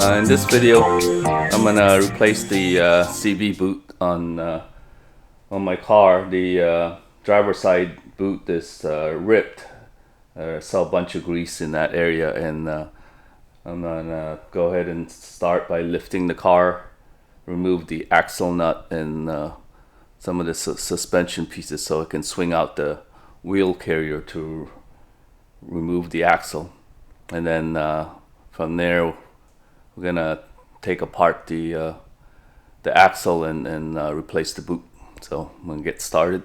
In this video, I'm gonna replace the CB boot on my car. The driver's side boot is ripped. Saw a bunch of grease in that area, and I'm gonna go ahead and start by lifting the car, remove the axle nut and some of the suspension pieces so it can swing out the wheel carrier to remove the axle, and then from there we're gonna take apart the axle and replace the boot. So I'm gonna get started.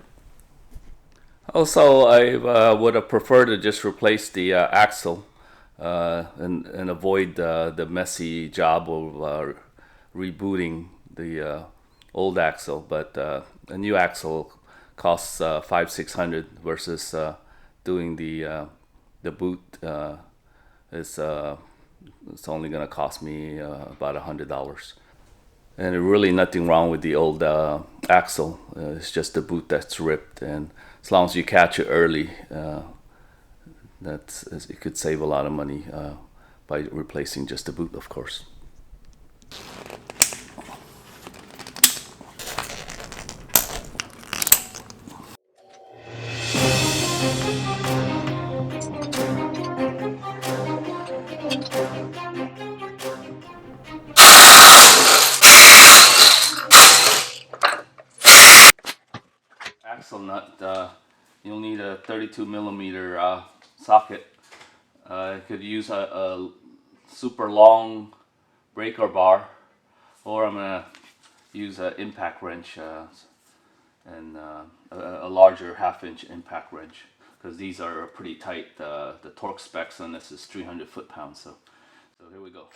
Also, I would have preferred to just replace the axle and avoid the messy job of rebooting the old axle, but a new axle costs $500-600 versus doing the boot is it's only gonna cost me about $100. And really nothing wrong with the old axle. It's just the boot that's ripped, and as long as you catch it early, it could save a lot of money by replacing just the boot, of course. Axle nut, you'll need a 32 millimeter socket. You could use a super long breaker bar, or I'm gonna use an impact wrench and a larger 1/2-inch impact wrench, because these are pretty tight. The torque specs on this is 300 foot-pounds. So here we go.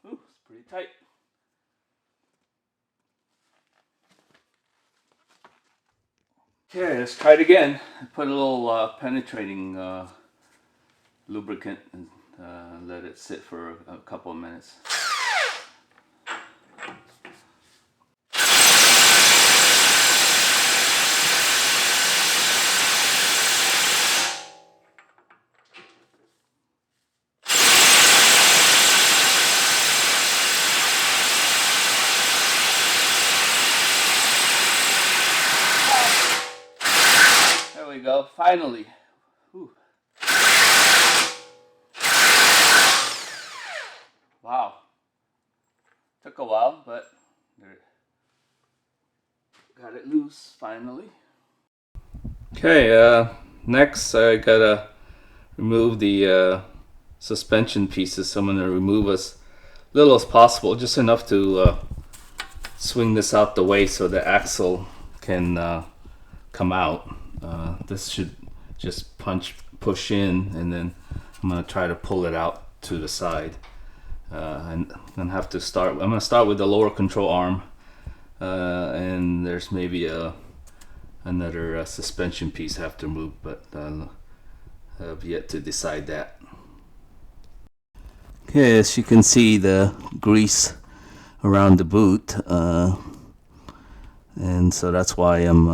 Ooh, it's pretty tight. Okay, let's try it again. Put a little penetrating lubricant and let it sit for a couple of minutes. There we go, finally. Whew. Wow. Took a while, but got it loose finally. Okay, next I gotta remove the suspension pieces. So I'm gonna remove as little as possible, just enough to swing this out the way so the axle can come out. This should just push in, and then I'm gonna try to pull it out to the side. And I'm gonna have to start. I'm gonna start with the lower control arm, and there's maybe another suspension piece I have to remove, but I've yet to decide that. Okay, as you can see, the grease around the boot, and so that's why I'm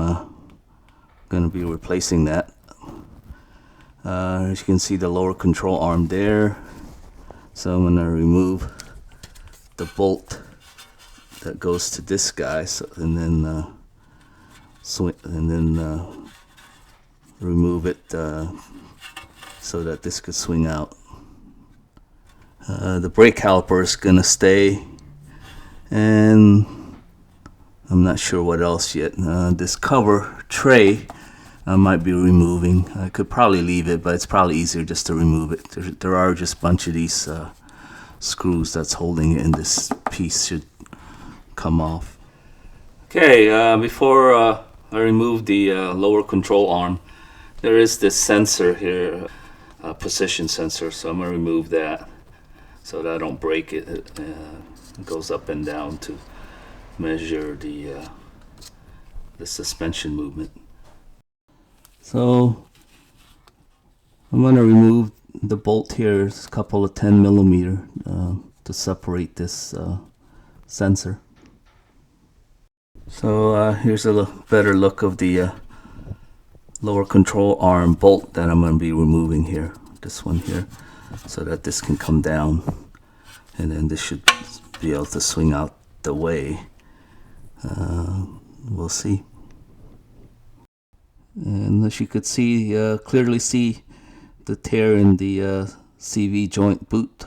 going to be replacing that. As you can see, the lower control arm there, so I'm going to remove the bolt that goes to this guy, and then remove it so that this could swing out. The brake caliper is going to stay, and I'm not sure what else yet. This cover tray I might be removing. I could probably leave it, but it's probably easier just to remove it. There are just a bunch of these screws that's holding it, and this piece should come off. Okay, before I remove the lower control arm, there is this sensor here, a position sensor, so I'm going to remove that so that I don't break it. It goes up and down to measure the suspension movement. So I'm going to remove the bolt here is a couple of 10mm to separate this sensor. So here's a better look of the lower control arm bolt that I'm going to be removing here. This one here, so that this can come down, and then this should be able to swing out the way. We'll see. And as you could see, clearly see the tear in the CV joint boot.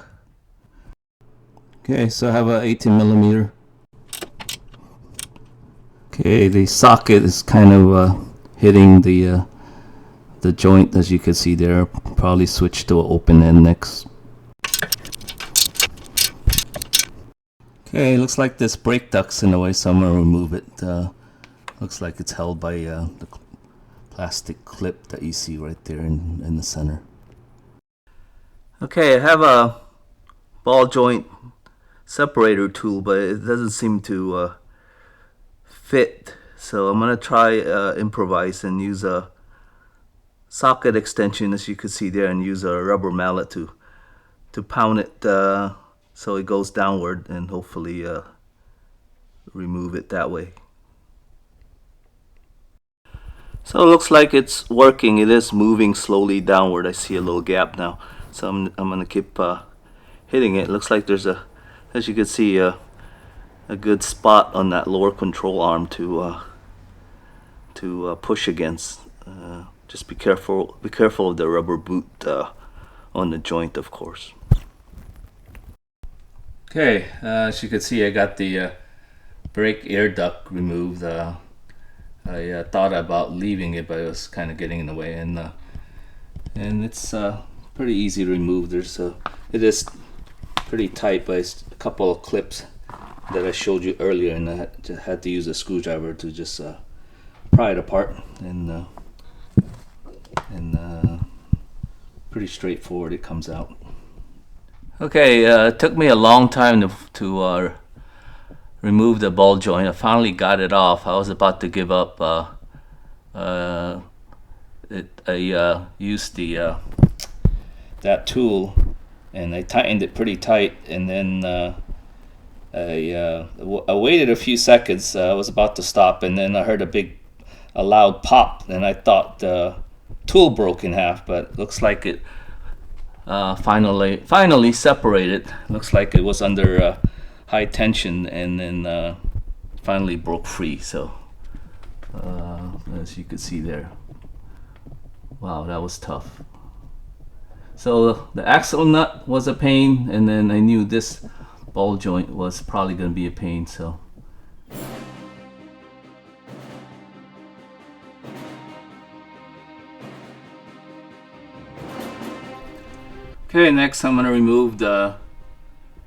Okay, so I have a 18mm. Okay, the socket is kind of hitting the joint, as you can see there. Probably switch to an open end next. Okay, looks like this brake duct's in the way, so I'm gonna remove it. Looks like it's held by the plastic clip that you see right there in the center. Okay, I have a ball joint separator tool, but it doesn't seem to fit. So I'm gonna try improvise and use a socket extension, as you can see there, and use a rubber mallet to pound it so it goes downward, and hopefully remove it that way. So it looks like it's working. It is moving slowly downward. I see a little gap now, so I'm gonna keep hitting it. It looks like there's as you can see, a good spot on that lower control arm to push against. Just be careful of the rubber boot on the joint, of course. Okay, as you can see, I got the brake air duct removed. I thought about leaving it, but it was kind of getting in the way, and it's pretty easy to remove. It is pretty tight, but it's a couple of clips that I showed you earlier, and I had to use a screwdriver to just pry it apart, and pretty straightforward. It comes out. Okay, it took me a long time to remove the ball joint. I finally got it off. I was about to give up. I used that tool, and I tightened it pretty tight, and then I waited a few seconds. I was about to stop, and then I heard a loud pop, and I thought the tool broke in half, but looks like it finally separated. Looks like it was under high tension, and then finally broke free. So as you can see there, wow, that was tough. So the axle nut was a pain, and then I knew this ball joint was probably going to be a pain. So okay, next I'm going to remove the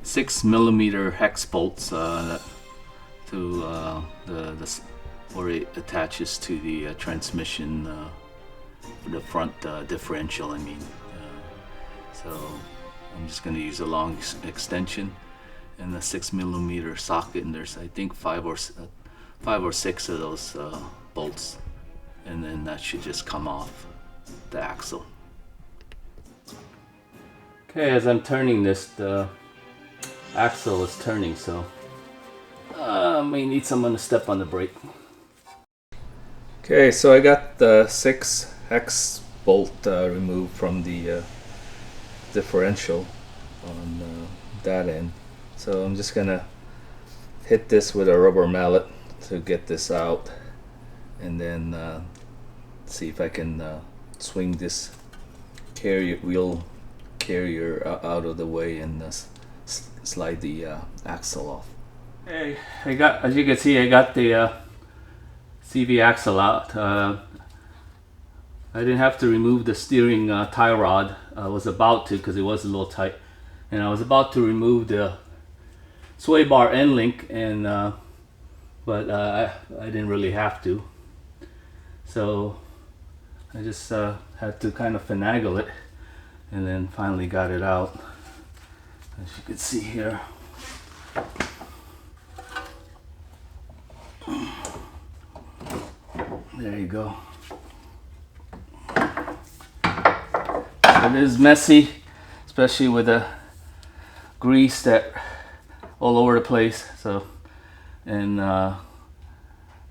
6mm hex bolts where it attaches to the transmission, the front differential, I mean. So I'm just going to use a long extension and the 6mm socket, and there's, I think, five or six of those bolts, and then that should just come off the axle. Okay, as I'm turning this, the axle is turning, so I may need someone to step on the brake. Okay, so I got the 6 hex bolt removed from the differential on that end. So I'm just gonna hit this with a rubber mallet to get this out, and then see if I can swing this wheel carrier out of the way and slide the axle off. Hey, as you can see, I got the CV axle out. I didn't have to remove the steering tie rod. I was about to, because it was a little tight, and I was about to remove the sway bar end link, and but I didn't really have to. So I just had to kind of finagle it, and then finally got it out, as you can see here. There you go. So It is messy, especially with the grease that all over the place. So, and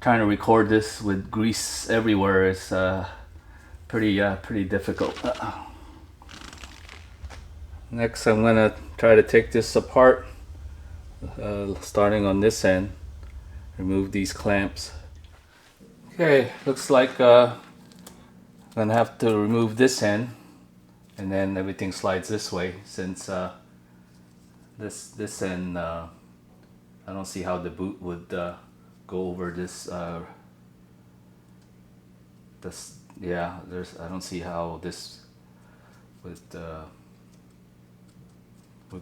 trying to record this with grease everywhere is pretty difficult. Next, I'm gonna try to take this apart, starting on this end. Remove these clamps. Okay, looks like I'm gonna have to remove this end, and then everything slides this way. Since this end, I don't see how the boot would go over this. Yeah, I don't see how this would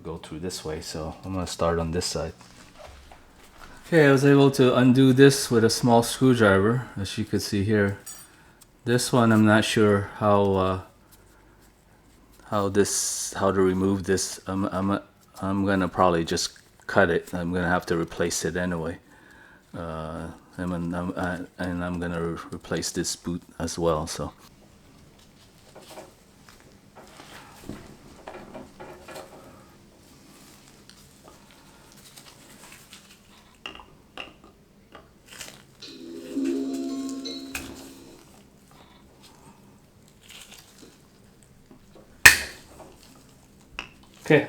go through this way. So I'm gonna start on this side. Okay, I was able to undo this with a small screwdriver, as you can see here. This one, I'm not sure how to remove this. I'm gonna probably just cut it. I'm gonna have to replace it anyway. And I'm gonna replace this boot as well. So. Okay,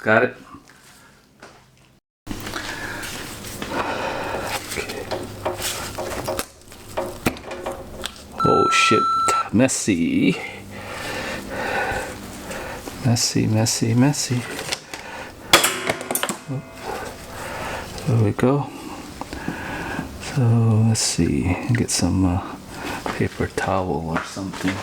got it. Okay. Oh shit, messy. Messy. Oh, there we go. So let's see, get some paper towel or something.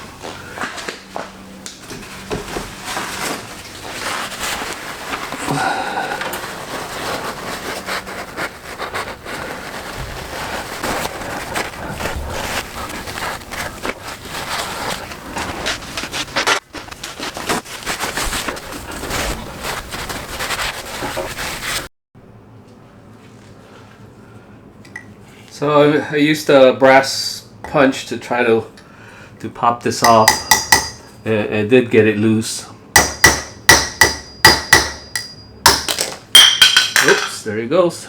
So I used a brass punch to try to pop this off. It did get it loose. Oops, there he goes.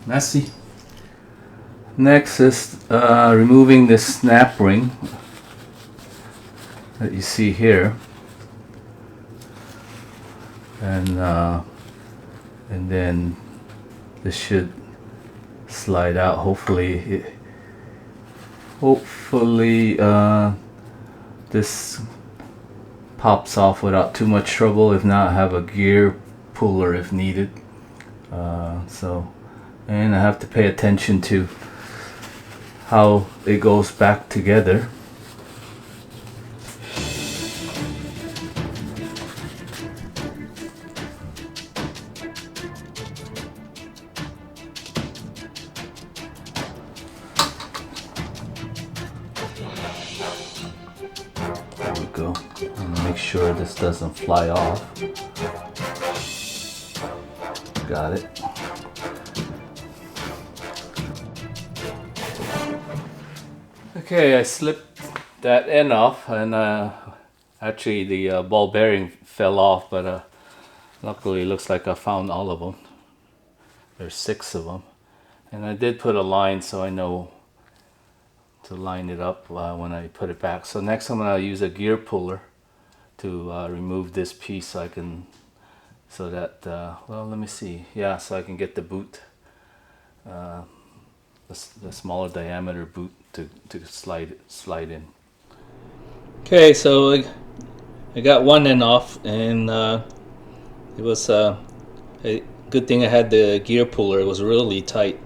Messy. Next is removing this snap ring that you see here, and then this should slide out. Hopefully this pops off without too much trouble. If not, I have a gear puller if needed. And I have to pay attention to how it goes back together. There we go. And make sure this doesn't fly off. Got it. Okay, I slipped that end off, and actually the ball bearing fell off, but luckily it looks like I found all of them. There's 6 of them, and I did put a line so I know to line it up when I put it back. So next I'm going to use a gear puller to remove this piece so I can, so that well, let me see, yeah, so I can get the boot, the smaller diameter boot to slide in. Okay, so I got one end off, and it was a good thing I had the gear puller. It was really tight.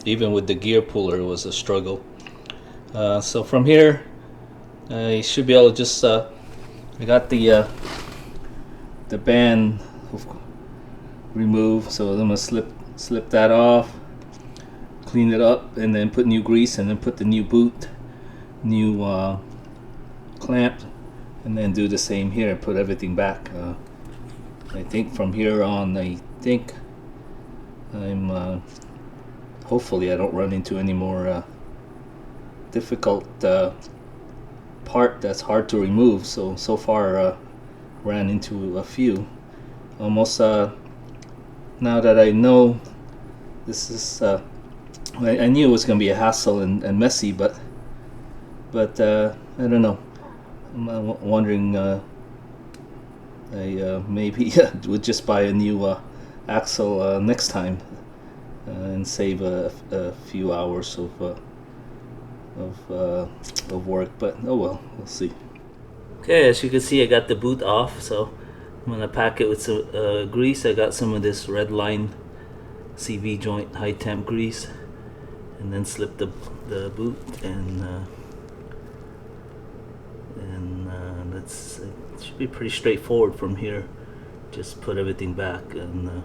Even with the gear puller, it was a struggle. So from here, I should be able to just I got the band removed, so I'm gonna slip that off, clean it up, and then put new grease, and then put the new boot, new clamp, and then do the same here, put everything back. I think from here on, I'm hopefully I don't run into any more difficult part that's hard to remove. So far ran into a few. Almost now that I know this is, I knew it was going to be a hassle and messy, but I don't know. I'm wondering. I maybe would just buy a new axle next time and save a few hours of work. But oh well, we'll see. Okay, as you can see, I got the boot off, so I'm gonna pack it with some grease. I got some of this red line CV joint high temp grease, and then slip the boot and that's it. Should be pretty straightforward from here. Just put everything back and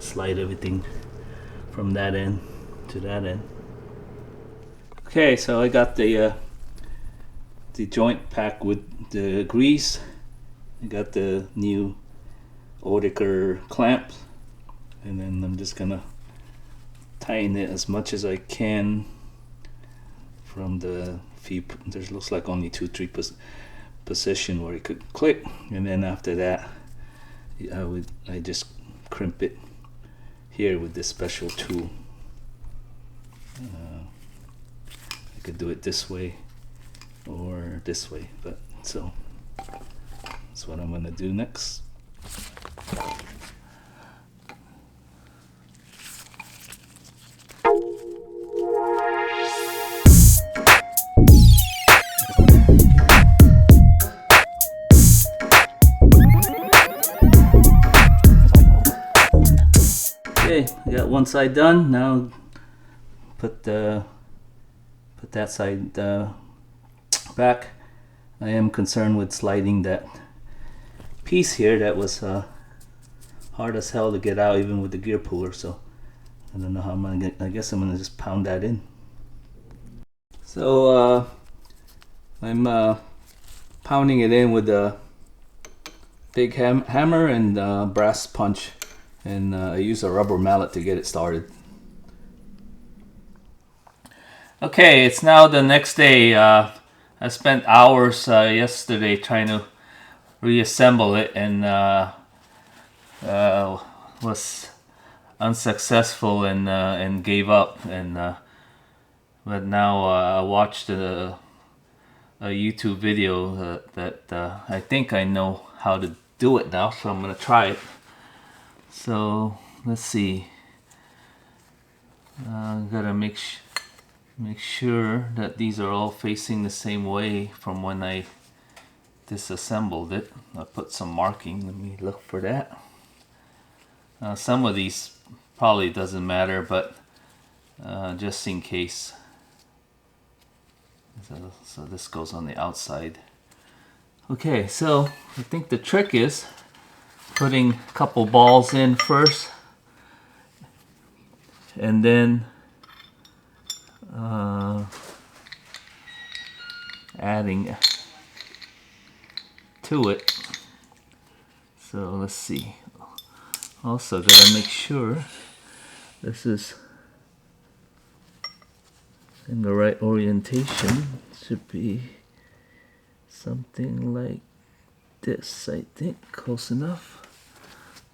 slide everything from that end to that end. Okay, so I got the joint pack with the grease. I got the new Oetiker clamp, and then I'm just gonna tighten it as much as I can from the few. There looks like only 2-3 position where it could click, and then after that I just crimp it here with this special tool. I could do it this way or this way, but so that's what I'm gonna do next. Okay, I got one side done. Now put that side back. I am concerned with sliding that piece here that was hard as hell to get out even with the gear puller, so I don't know how I'm gonna get. I guess I'm gonna just pound that in. So I'm pounding it in with a big hammer and brass punch, and I use a rubber mallet to get it started. Okay, it's now the next day. I spent hours yesterday trying to reassemble it and was unsuccessful and gave up. But now I watched a YouTube video that I think I know how to do it now, so I'm gonna try it. So let's see. Gotta make sure that these are all facing the same way from when I disassembled it. I put some marking. Let me look for that. Some of these probably doesn't matter, but just in case. So this goes on the outside. Okay, so I think the trick is putting a couple balls in first, and then adding to it. So let's see. Also gotta make sure this is in the right orientation. Should be something like this, I think. Close enough.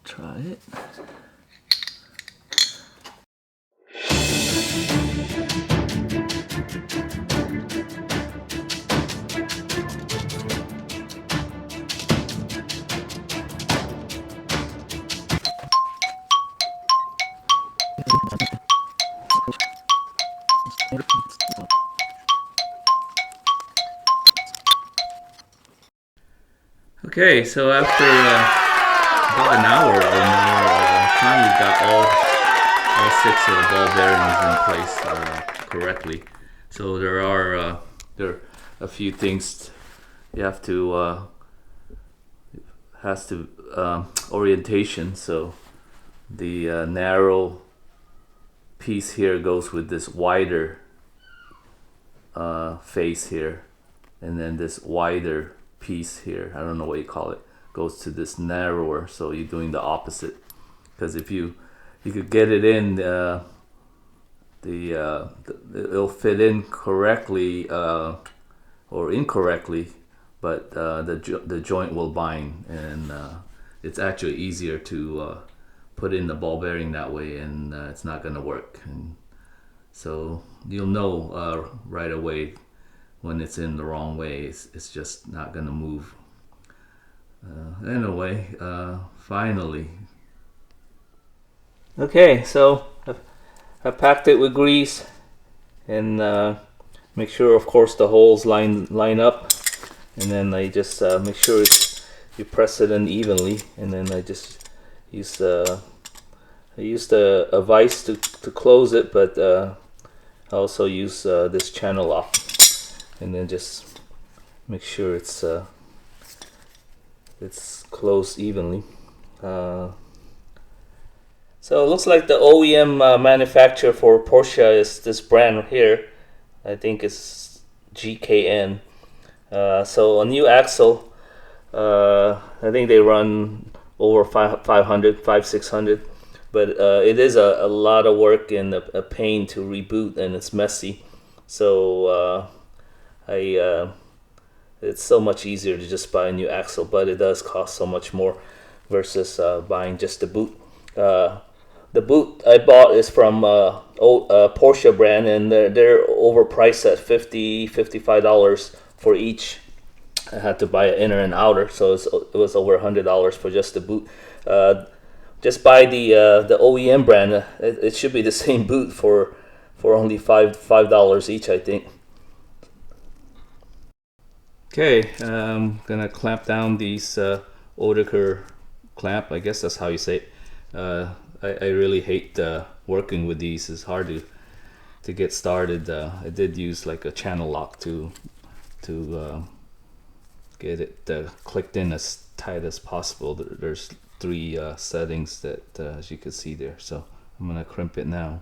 Try it. Okay, so after about an hour or more, finally got all 6 of the ball bearings in place correctly. So there are a few things you have to orientation. So the narrow piece here goes with this wider face here, and then this wider piece here, I don't know what you call it, goes to this narrower. So you're doing the opposite, because if you could get it in, it'll fit in correctly, or or incorrectly, but the joint will bind, and it's actually easier to put in the ball bearing that way, and it's not going to work. And so you'll know right away when it's in the wrong way. It's just not going to move. Anyway, finally. Okay, so I packed it with grease, and make sure, of course, the holes line up, and then I just make sure you press it in evenly, and then I just use I used a vise to close it, but I also use this channel lock, and then just make sure it's closed evenly. So it looks like the OEM manufacturer for Porsche is this brand here. I think it's GKN. So a new axle, I think they run over 600, but it is a lot of work and a pain to reboot, and it's messy. So it's so much easier to just buy a new axle, but it does cost so much more versus buying just the boot. The boot I bought is from Porsche brand, and they're overpriced at $55 for each. I had to buy an inner and outer, so it was over $100 for just the boot. Just buy the OEM brand. It should be the same boot for only $5 each, I think. Okay, I'm gonna clamp down these Oetiker clamp. I guess that's how you say it. I really hate working with these. It's hard to get started. I did use like a channel lock to get it clicked in as tight as possible. There's 3 settings that as you can see there. So I'm gonna crimp it now.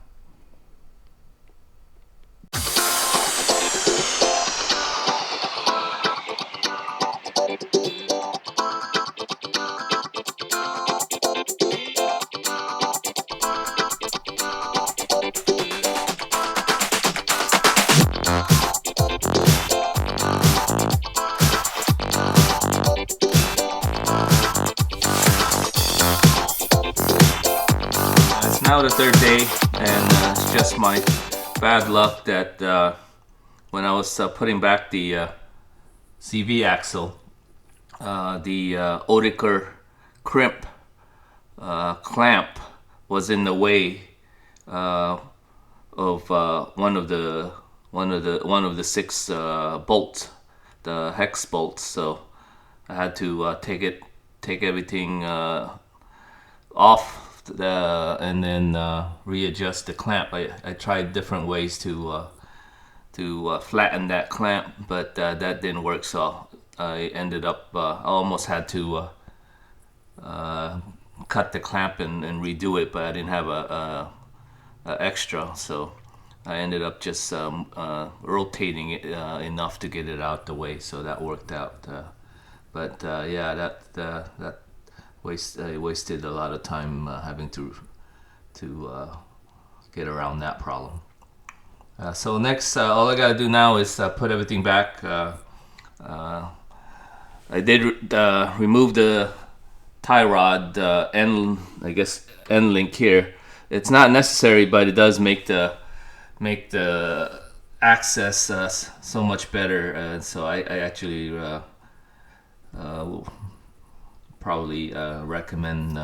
Now the 3rd day, and it's just my bad luck that when I was putting back the CV axle, the Oetiker crimp clamp was in the way of one of the 6 bolts, the hex bolts. So I had to take everything off and then readjust the clamp. I tried different ways to flatten that clamp, but that didn't work. So I ended up I almost had to cut the clamp and redo it, but I didn't have a extra, so I ended up just rotating it enough to get it out the way. So that worked out. But yeah, that wasted a lot of time having to get around that problem. So next, all I gotta do now is put everything back. I did remove the tie rod end link here. It's not necessary, but it does make the access so much better. So I actually probably recommend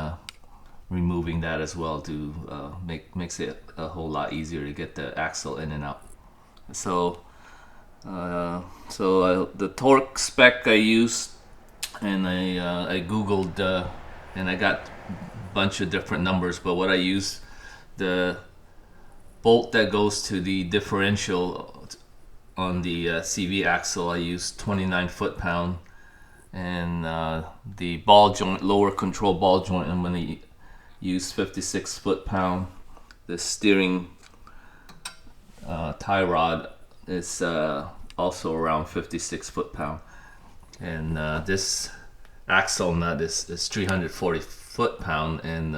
removing that as well to makes it a whole lot easier to get the axle in and out. So the torque spec I used, and I googled and I got a bunch of different numbers, but what I used, the bolt that goes to the differential on the CV axle, I used 29 foot-pound, and the ball joint, lower control ball joint, I'm going to use 56 foot-pound. The steering tie rod is also around 56 foot-pound, and this axle nut is 340 foot-pound, and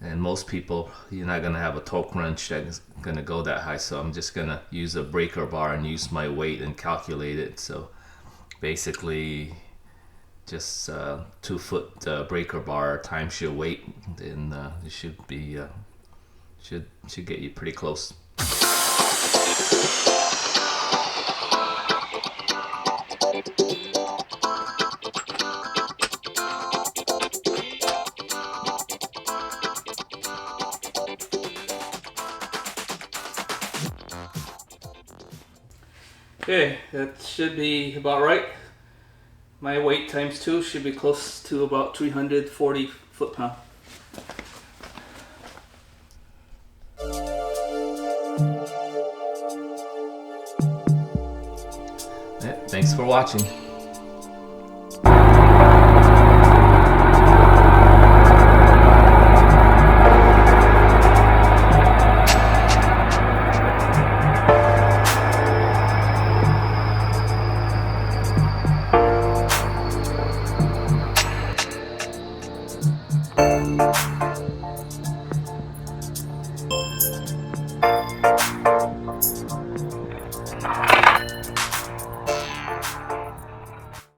and most people, you're not gonna have a torque wrench that's gonna go that high. So I'm just gonna use a breaker bar and use my weight and calculate it. So basically, just 2 foot breaker bar times your weight, and it should be should get you pretty close. Okay, that should be about right. My weight times 2 should be close to about 340 foot-pound. Thanks for watching.